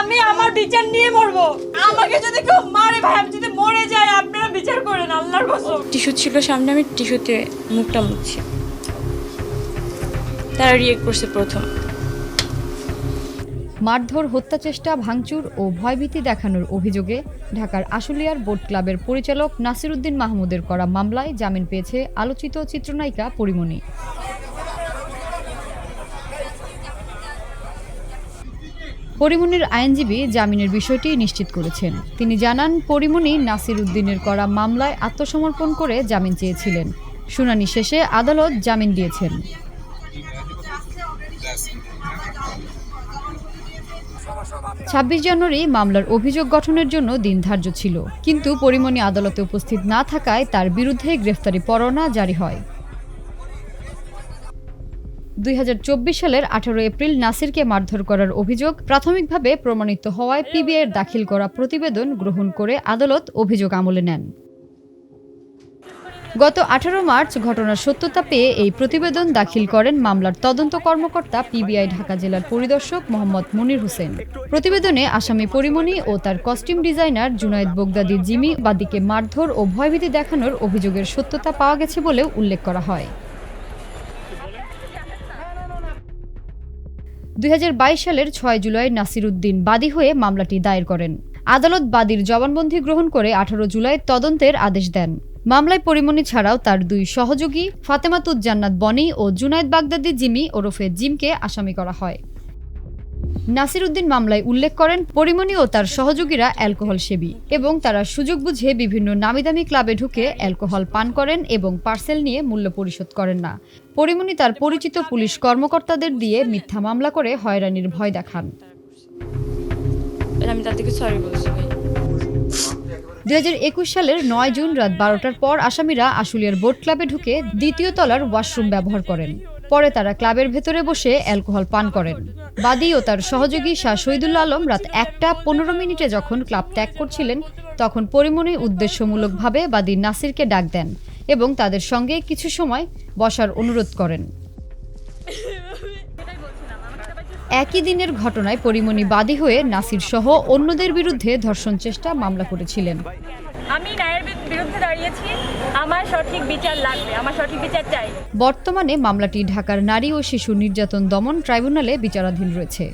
আমি আমার বিচার নিয়ে মরবো। আমাকে যদি কেউ মারে ভাই, আমি যদি মরে যাই, আপনারা বিচার করেন আল্লাহর কসম। টিস্যু ছিল সামনে, আমি টিস্যুতে মুখটা মুছছি। তারা রিয়েক্ট করছে প্রথম। মারধর, হত্যাচেষ্টা, ভাঙচুর ও ভয়ভীতি দেখানোর অভিযোগে ঢাকার আশুলিয়ার বোট ক্লাবের পরিচালক নাসির উদ্দিন মাহমুদের করা মামলায় জামিন পেয়েছে আলোচিত চিত্রনায়িকা পরিমণি। পরিমণির আইনজীবী জামিনের বিষয়টি নিশ্চিত করেছেন। তিনি জানান, পরিমণি নাসির উদ্দিনের করা মামলায় আত্মসমর্পণ করে জামিন চেয়েছিলেন। শুনানি শেষে আদালত জামিন দিয়েছেন। ২৬ জানুয়ারি মামলার অভিযোগ গঠনের জন্য দিন ধার্য ছিল, কিন্তু পরিমণি আদালতে উপস্থিত না থাকায় তার বিরুদ্ধে গ্রেফতারি পরোয়ানা জারি হয়। ২০২৪ সালের ১৮ এপ্রিল নাসিরকে মারধর করার অভিযোগ প্রাথমিকভাবে প্রমাণিত হওয়ায় পিবিআইয়ের দাখিল করা প্রতিবেদন গ্রহণ করে আদালত অভিযোগ আমলে নেন। গত ১৮ মার্চ ঘটনার সত্যতা পেয়ে এই প্রতিবেদন দাখিল করেন মামলার তদন্ত কর্মকর্তা পিবিআই ঢাকা জেলার পরিদর্শক মোহাম্মদ মনির হোসেন। প্রতিবেদনে আসামি পরিমণি ও তার কস্টিউম ডিজাইনার জুনায়েদ বাগদাদি জিমি বাদীকে মারধর ও ভয়ভীতি দেখানোর অভিযোগের সত্যতা পাওয়া গেছে বলেও উল্লেখ করা হয়। ২০২২ সালের ৬ জুলাই নাসির উদ্দিন বাদী হয়ে মামলাটি দায়ের করেন। আদালত বাদীর জবানবন্দি গ্রহণ করে ১৮ জুলাই তদন্তের আদেশ দেন। মামলায় পরিমণি ছাড়াও তার দুই সহযোগী ফাতেমাতুজ জান্নাত বনি ও জুনায়েদ বাগদাদি জিমি ওরফে জিমকে আসামি করা হয়। নাসির উদ্দিন মামলায় উল্লেখ করেন, পরিমণি ও তার সহযোগীরা অ্যালকোহল সেবী এবং তারা সুযোগ বুঝে বিভিন্ন নামিদামি ক্লাবে ঢুকে অ্যালকোহল পান করেন এবং পার্সেল নিয়ে মূল্য পরিশোধ করেন না। পরিমণি তার পরিচিত পুলিশ কর্মকর্তাদের দিয়ে মিথ্যা মামলা করে হয়রানির ভয় দেখান। আমি তার থেকে সরি বলছি। ২০২১ সালের ৯ জুন রাত ১২টার পর আসামিরা আশুলিয়ার বোট ক্লাবে ঢুকে দ্বিতীয় তলার ওয়াশরুম ব্যবহার করেন। পরে তারা ক্লাবের ভেতরে বসে অ্যালকোহল পান করেন। বাদী ও তার সহযোগী শাহ শহীদুল আলম রাত ১টা ১৫ যখন ক্লাব ত্যাগ করছিলেন, তখন পরিমণি উদ্দেশ্যমূলকভাবে বাদী নাসিরকে ডাক দেন এবং তাদের সঙ্গে কিছু সময় বসার অনুরোধ করেন। একই দিনের ঘটনায় পরিমণি বাদী হয়ে নাসির সহ অন্যদের বিরুদ্ধে ধর্ষণ চেষ্টা মামলা করেছিলেন। আমি ন্যায়ের বিরুদ্ধে দাঁড়িয়েছি, আমার সঠিক বিচার লাগবে, আমার সঠিক বিচার চাই। বর্তমানে মামলাটি ঢাকার নারী ও শিশু নির্যাতন দমন ট্রাইব্যুনালে বিচারাধীন রয়েছে।